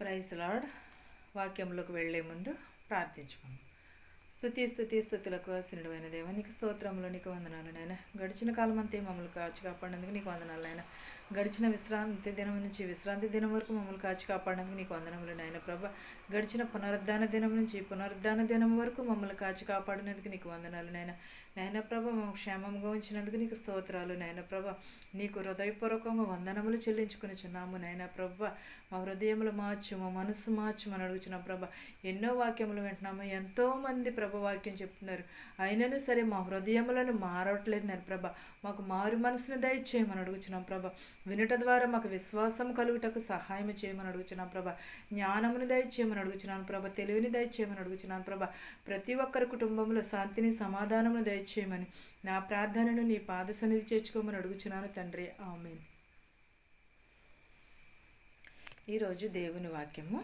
Praise lord. వాక్యంలోకి వెళ్లే ముందు ప్రార్థించుకుందాం. స్తుతులకు ఆశీనుడైన దేవా, నీకు స్తోత్రములు, నీకు వందనాలు నాయన. గడిచిన కాలం అంతే మమ్మల్ని కాచి కాపాడినందుకు నీకు వందనాలు నాయన. గడిచిన విశ్రాంతి దినం నుంచి విశ్రాంతి దినం వరకు మమ్మల్ని కాచి కాపాడినందుకు నీకు వందనములు నాయన ప్రభా. గడిచిన పునరుద్ధాన దినం నుంచి పునరుద్ధాన దినం వరకు మమ్మల్ని కాచి కాపాడినందుకు నీకు వందనాలు నాయన. నాయన ప్రభ, మేము క్షేమంగా ఉంచినందుకు నీకు స్తోత్రాలు నాయన ప్రభ. నీకు హృదయపూర్వకంగా వందనములు చెల్లించుకునిచున్నాము నాయన ప్రభ. మా హృదయములు మార్చు, మా మనస్సు మార్చుమని అడుగుచున్నాం ప్రభ. ఎన్నో వాక్యములు వింటున్నాము, ఎంతోమంది ప్రభ వాక్యం చెప్తున్నారు, అయినను సరే మా హృదయములను మారట్లేదు నాయన ప్రభ. మాకు మారు మనసును దయచేయమని అడుగుచున్నాం ప్రభ. వినుట ద్వారా మాకు విశ్వాసం కలుగుటకు సహాయం చేయమని అడుగుచున్నాం ప్రభ. జ్ఞానమును దయచేయమని అడుగుచున్నాను ప్రభ. తెలివిని దయచేయమని అడుగుచున్నాను ప్రభ. ప్రతి ఒక్కరి కుటుంబంలో శాంతిని సమాధానమును దయచేయమని నా ప్రార్థనను నీ పాద సన్నిధి చేర్చుకోమని అడుగుచున్నాను తండ్రి, ఆమేన్. ఈరోజు దేవుని వాక్యము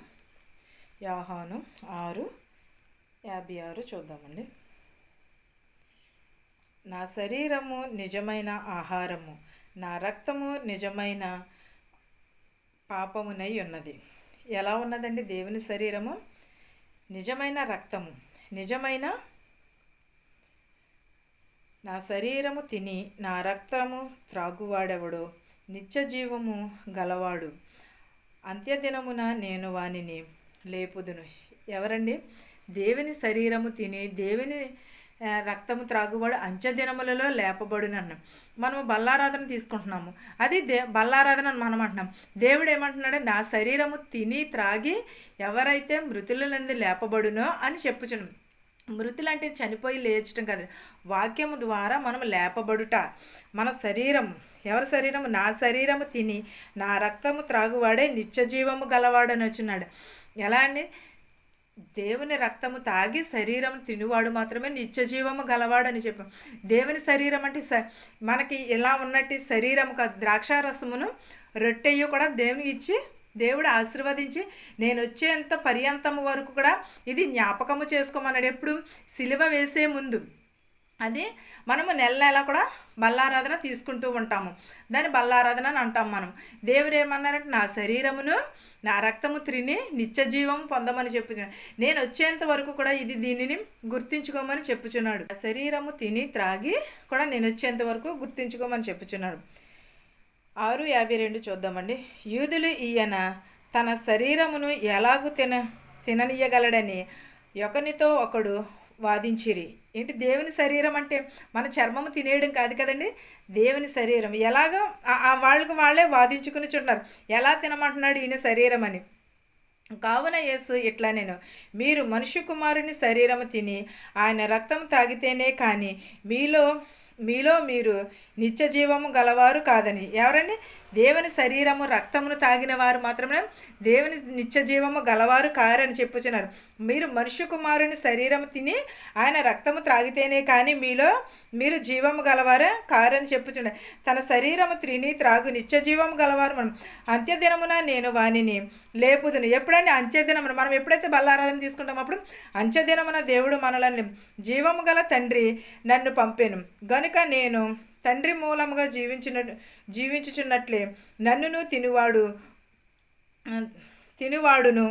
యోహాను 6:56 చూద్దామండి. నా శరీరము నిజమైన ఆహారము, నా రక్తము నిజమైన పాపమునై ఉన్నది. ఎలా ఉన్నదండి? దేవుని శరీరము నిజమైన రక్తము, నిజమైన నా శరీరము తిని నా రక్తము త్రాగువాడెవడో నిత్య జీవము గలవాడు, అంత్యదినమున నేను వానిని లేపుదును. ఎవరండి? దేవుని శరీరము తిని దేవుని రక్తము త్రాగువాడు అంత్యదినములలో లేపబడునన్నాం. మనము బల్లారాధన తీసుకుంటున్నాము, అది బల్లారాధన అని మనం అంటున్నాం. దేవుడు ఏమంటున్నాడు? నా శరీరము తిని త్రాగి ఎవరైతే మృతులందు లేపబడునో అని చెప్పుచున్నాం. మృతులు అంటే చనిపోయి లేచటం కాదు, వాక్యము ద్వారా మనం లేపబడుట. మన శరీరం, ఎవరి శరీరము? నా శరీరము తిని నా రక్తము త్రాగువాడే నిత్య జీవము గలవాడని వచ్చినాడు. ఎలా అండి? దేవుని రక్తము తాగి శరీరం తినువాడు మాత్రమే నిత్య జీవము గలవాడని చెప్పాం. దేవుని శరీరం అంటే మనకి ఎలా ఉన్నట్టు శరీరం కాదు. ద్రాక్షారసమును రొట్టెయ్యు కూడా దేవునికి ఇచ్చి దేవుడు ఆశీర్వదించి నేను వచ్చేంత పర్యంతము వరకు కూడా ఇది జ్ఞాపకము చేసుకోమన్నాడు. ఎప్పుడు? సిలువ వేసే ముందు. అది మనము నెల కూడా బల్లారాధన తీసుకుంటూ ఉంటాము, దాన్ని బల్లారాధన అని అంటాం మనం. దేవుడు ఏమన్నారంటే నా శరీరమును నా రక్తము తిని నిత్య జీవం పొందమని చెప్పుచున్నాడు. నేను వచ్చేంత వరకు కూడా దీనిని గుర్తించుకోమని చెప్పుచున్నాడు. శరీరము తిని త్రాగి కూడా నేను వచ్చేంత వరకు గుర్తించుకోమని చెప్పుచున్నాడు. 6:52 చూద్దామండి. యూదులు ఈయన తన శరీరమును ఎలాగూ తిననీయగలడని ఒకనితో ఒకడు వాదించిరి. ఏంటి? దేవుని శరీరం అంటే మన చర్మము తినేయడం కాదు కదండి, దేవుని శరీరం. ఎలాగో వాళ్ళకి వాళ్ళే వాదించుకుని చున్నారు, ఎలా తినమంటున్నాడు ఈయన శరీరం అని. కావున యేసు ఇట్లా, నేను మీరు మనుష్య కుమారుని శరీరము తిని ఆయన రక్తం తాగితేనే కానీ మీలో మీరు నిత్య జీవము గలవారు కాదని. ఎవరండి? దేవుని శరీరము రక్తమును తాగిన వారు మాత్రమే దేవుని నిత్య జీవము గలవారు కారని చెప్పుచున్నారు. మీరు మనుష్య కుమారుని శరీరము తిని ఆయన రక్తము త్రాగితేనే కానీ మీరు జీవము గలవారే కారని చెప్పుచున్నారు. తన శరీరము తిని త్రాగు నిత్య జీవము గలవారు మనం. అంత్యదినమున నేను వానిని లేపుదును. ఎప్పుడైనా అంత్యదినమున మనం ఎప్పుడైతే బల్లారాధన తీసుకుంటామో అప్పుడు అంత్యదినమున దేవుడు మనల్ని జీవము గల తండ్రి నన్ను పంపెను గనుక నేను తండ్రి మూలముగా జీవించుచున్నట్లే నన్నును తినువాడును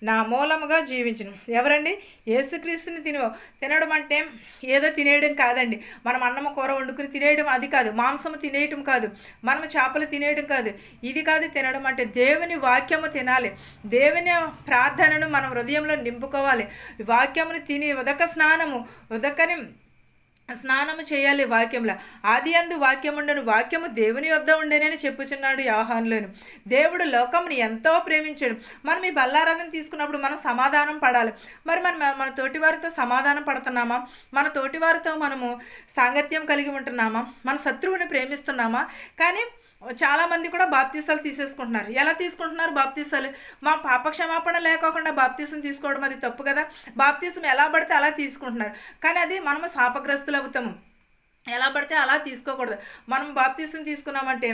నా మూలముగా జీవించును. ఎవరండి? యేసుక్రీస్తుని తినడం అంటే ఏదో తినేయడం కాదండి. మనం అన్నము కూర వండుకుని తినేయడం అది కాదు, మాంసము తినేయటం కాదు, మనము చేపలు తినేయడం కాదు. ఇది కాదు తినడం అంటే. దేవుని వాక్యము తినాలి, దేవుని ప్రార్థనను మనం హృదయంలో నింపుకోవాలి. వాక్యమును తిని ఉదకని స్నానము చేయాలి వాక్యంలో. ఆది అందు వాక్యం ఉండను, వాక్యము దేవుని వద్ద ఉండేనని చెప్పుచున్నాడు యోహానులోను. దేవుడు లోకముని ఎంతో ప్రేమించాడు. మనం ఈ బల్లారాధన తీసుకున్నప్పుడు మనం సమాధానం పడాలి. మరి మన తోటివారితో సమాధానం పడుతున్నామా? మన తోటివారితో మనము సాంగత్యం కలిగి ఉంటున్నామా? మన శత్రువుని ప్రేమిస్తున్నామా? కానీ చాలామంది కూడా బాప్తీసాలు తీసేసుకుంటున్నారు. ఎలా తీసుకుంటున్నారు బాప్తీసాలు? మా పాపక్షమాపణ లేకోకుండా బాప్తీసం తీసుకోవడం అది తప్పు కదా. బాప్తీసం ఎలా పడితే అలా తీసుకుంటున్నారు, కానీ అది మనము శాపగ్రస్తులు అవుతాము. ఎలా పడితే అలా తీసుకోకూడదు. మనం బాప్తీసం తీసుకున్నామంటే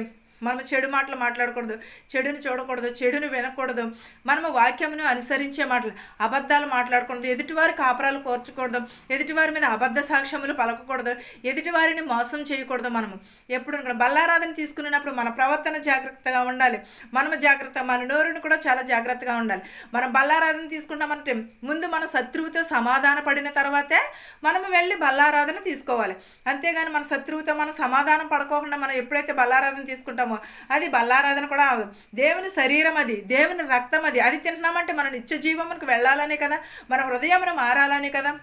మనం చెడు మాటలు మాట్లాడకూడదు, చెడుని చూడకూడదు, చెడుని వినకూడదు. మనము వాక్యమును అనుసరించే మాటలు, అబద్ధాలు మాట్లాడకూడదు, ఎదుటివారి కాపురాలు కోర్చకూడదు, ఎదుటివారి మీద అబద్ధ సాక్ష్యములు పలకకూడదు, ఎదుటివారిని మోసం చేయకూడదు. మనము ఎప్పుడు ఇక్కడ బల్లారాధన తీసుకున్నప్పుడు మన ప్రవర్తన జాగ్రత్తగా ఉండాలి. మనము జాగ్రత్త, మన నోరుని కూడా చాలా జాగ్రత్తగా ఉండాలి. మనం బల్లారాధన తీసుకుంటామంటే ముందు మన శత్రువుతో సమాధాన పడిన తర్వాతే మనము వెళ్ళి బల్లారాధన తీసుకోవాలి. అంతేగాని మన శత్రువుతో మనం సమాధానం పడుకోకుండా మనం ఎప్పుడైతే బల్లారాధన తీసుకుంటామో అది బల్లారాధన కూడా అవదు. దేవుని శరీరం అది, దేవుని రక్తం అది. అది తింటున్నామంటే మనం నిత్య జీవమునికి వెళ్ళాలనే కదా, మన హృదయమును మారాలనే కదా.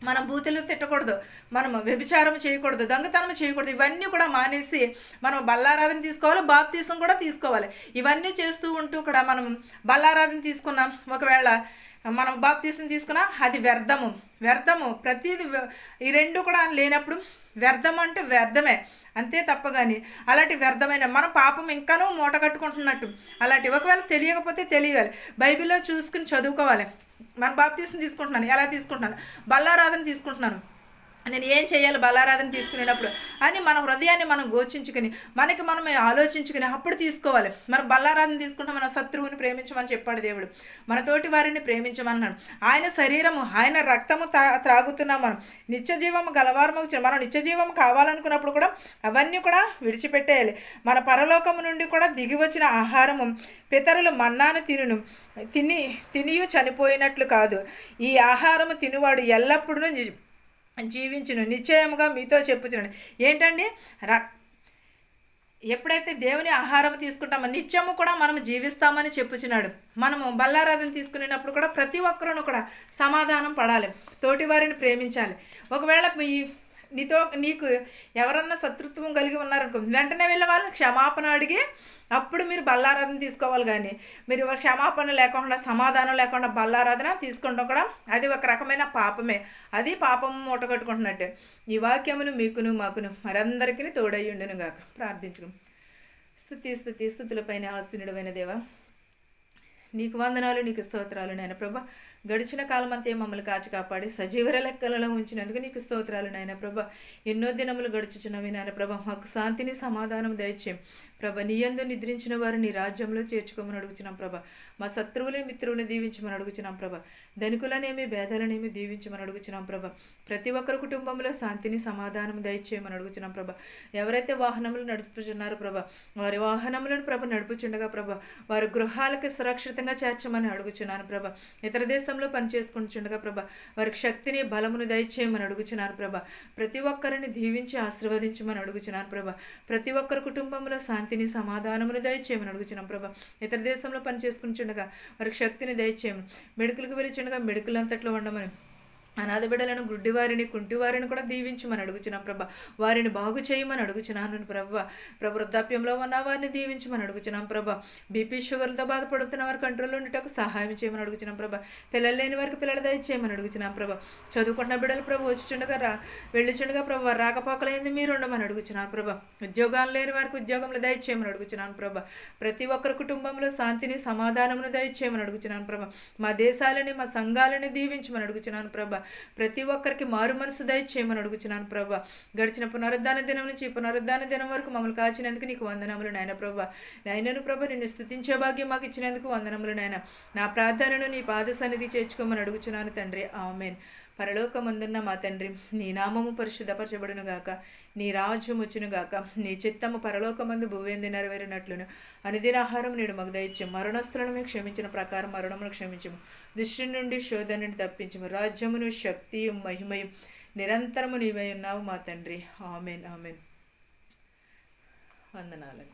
మనం బూతులు తిట్టకూడదు, మనం వ్యభిచారం చేయకూడదు, దొంగతనం చేయకూడదు. ఇవన్నీ కూడా మానేసి మనం బల్లారాధన తీసుకోవాలి, బాప్తీసం కూడా తీసుకోవాలి. ఇవన్నీ చేస్తూ ఉంటూ కూడా మనం బల్లారాధన తీసుకున్నాం, ఒకవేళ మనం బాప్తీసం తీసుకున్నా అది వ్యర్థము. ప్రతిదీ ఈ రెండు కూడా లేనప్పుడు వ్యర్థం అంటే వ్యర్థమే, అంతే తప్ప కానీ అలాంటి వ్యర్థమైన మన పాపం ఇంకానూ మూట కట్టుకుంటున్నట్టు అలాంటి. ఒకవేళ తెలియకపోతే తెలియాలి, బైబిల్లో చూసుకుని చదువుకోవాలి. మన బాప్తీసం తీసుకుంటున్నాను, ఎలా తీసుకుంటున్నాను, బల్లారాధన తీసుకుంటున్నాను, నేను ఏం చేయాలి బల్లారాధన తీసుకునేటప్పుడు అని మన హృదయాన్ని మనం గోచించుకుని మనకి మనం ఆలోచించుకుని అప్పుడు తీసుకోవాలి. మనం బల్లారాధన తీసుకుంటే మన శత్రువుని ప్రేమించమని చెప్పాడు దేవుడు, మన తోటి వారిని ప్రేమించమన్నాడు. ఆయన శరీరము, ఆయన రక్తము త్రాగుతున్నాం. మనం నిత్య జీవము గలవారము, మనం నిత్య జీవము కావాలనుకున్నప్పుడు కూడా అవన్నీ కూడా విడిచిపెట్టేయాలి. మన పరలోకము నుండి కూడా దిగి వచ్చిన ఆహారము పితరులు మన్నాను తినియు చనిపోయినట్లు కాదు, ఈ ఆహారము తినువాడు ఎల్లప్పుడూ జీవించును, నిశ్చయముగా మీతో చెప్పుచున్నాను. ఏంటండి, ఎప్పుడైతే దేవుని ఆహారం తీసుకుంటామో నిత్యము కూడా మనం జీవిస్తామని చెప్పుచున్నాడు. మనము బల్లారాధన తీసుకునేటప్పుడు కూడా ప్రతి ఒక్కరూ కూడా సమాధానం పడాలి, తోటివారిని ప్రేమించాలి. ఒకవేళ నీకు ఎవరన్నా శత్రుత్వం కలిగి ఉన్నారనుకో, వెంటనే వెళ్ళే వాళ్ళని క్షమాపణ అడిగి అప్పుడు మీరు బల్లారాధన తీసుకోవాలి. కానీ మీరు క్షమాపణ లేకుండా, సమాధానం లేకుండా బల్లారాధన తీసుకుంటాం కూడా అది ఒక రకమైన పాపమే. అది పాపము మూటగట్టుకుంటున్నట్టే. ఈ వాక్యమును మీకును మాకును మరందరికీ తోడయ్యుండును గాక. ప్రార్థించును. స్తుతులపైన ఆసీనుడైన దేవా, నీకు వందనాలు, నీకు స్తోత్రాలు నాయన ప్రభా. గడిచిన కాలం అంతే మమ్మల్ని కాచి కాపాడి సజీవర లెక్కలలో ఉంచినందుకు నీకు స్తోత్రాలు నాయన ప్రభా. ఎన్నో దినములు గడుచుచున్నవి నాయన ప్రభా. మాకు శాంతిని, సమాధానం దయచేయం ప్రభా. నీ యందు నిద్రించిన వారు నీ రాజ్యంలో చేర్చుకోమని అడుగుచున్నాం ప్రభా. మా శత్రువులని, మిత్రువుని దీవించమని అడుగుచున్నాం ప్రభా. ధనికులనేమి భేదాలనేమి దీవించమని అడుగుచున్నాం ప్రభా. ప్రతి ఒక్కరి కుటుంబంలో శాంతిని, సమాధానం దయచేయమని అడుగుచున్నాం ప్రభా. ఎవరైతే వాహనములు నడుపుచున్నారో ప్రభా, వారి వాహనములను ప్రభ నడుపుచుండగా ప్రభా, వారి గృహాలకి సురక్షితంగా చేర్చమని అడుగుచున్నాను ప్రభా. ఇతర దేశంలో పనిచేసుకుంటుండగా ప్రభా, వారికి శక్తిని, బలమును దయచేయమని అడుగుచున్నాను ప్రభా. ప్రతి ఒక్కరిని దీవించి ఆశీర్వదించమని అడుగుచున్నాను ప్రభా. ప్రతి ఒక్కరి కుటుంబంలో శాంతిని, సమాధానమును దయచేయమని అడుగుచున్నాం ప్రభా. ఇతర దేశంలో పనిచేసుకుంటుండగా వారికి శక్తిని దయచేయమని, మెడికల్కి వెళ్ళిచుండగా మెడికల్ అంతట్లో ఉండమని, అనాథ బిడ్డలను, గుడ్డివారిని, కుంటివారిని కూడా దీవించమని అడుగుచున్నాం ప్రభా. వారిని బాగు చేయమని అడుగుచున్నాను ప్రభా. వృద్ధాప్యంలో ఉన్న వారిని దీవించమని అడుగుచున్నాం ప్రభా. బీపీ, షుగర్లతో బాధపడుతున్న వారి కంట్రోల్లో ఉండేటకు సహాయం చేయమని అడుగుచున్నాం ప్రభా. పిల్లలు లేని వారికి పిల్లలు దయచేయమని అడుగుచున్నాం ప్రభా. చదువుకుంటున్న బిడ్డలు ప్రభు వచ్చుచుండగా వెళ్ళిచుండగా ప్రభా, రాకపోకలైంది మీరు ఉండమని అడుగుచున్నాను ప్రభా. ఉద్యోగాలు లేని వారికి ఉద్యోగంలో దయచేయమని అడుగుచున్నాను ప్రభా. ప్రతి ఒక్కరి కుటుంబంలో శాంతిని, సమాధానమును దయచేయమని అడుగుచున్నాను ప్రభా. మా దేశాలని, మా సంఘాలని దీవించమని అడుగుచున్నాను ప్రభా. ప్రతి ఒక్కరికి మారు మనసు దయచేయమని అడుగుచున్నాను ప్రభా. గడిచిన పునరుద్ధాన దినం నుంచి పునరుద్ధాన దినం వరకు మమ్మల్ని కాచినందుకు నీకు వందనములు నాయన ప్రభా. నాయనను ప్రభా, నిన్ను స్తుతించే భాగ్యం మాకు ఇచ్చినందుకు వందనములు నాయన. నా ప్రార్థనను నీ పాద సన్నిధి చేర్చుకోమని అడుగుచున్నాను తండ్రి. ఆమేన్. పరలోకమందున్న మా తండ్రి, నీ నామము పరిశుద్ధపరచబడును గాక, నీ రాజ్యం వచ్చును గాక, నీ చిత్తము పరలోకమందు భూవేంది నెరవేరినట్లును అనుదిన ఆహారం నేడు మాకు దయచేయము. మరణస్తులను క్షమించిన ప్రకారం మరణమును క్షమించము. దృష్టి నుండి శోధన నుండి తప్పించము. రాజ్యమును, శక్తియు, మహిమయు నిరంతరము నీవై ఉన్నావు మా తండ్రి. ఆమెన్. ఆమెన్. వందనాలు.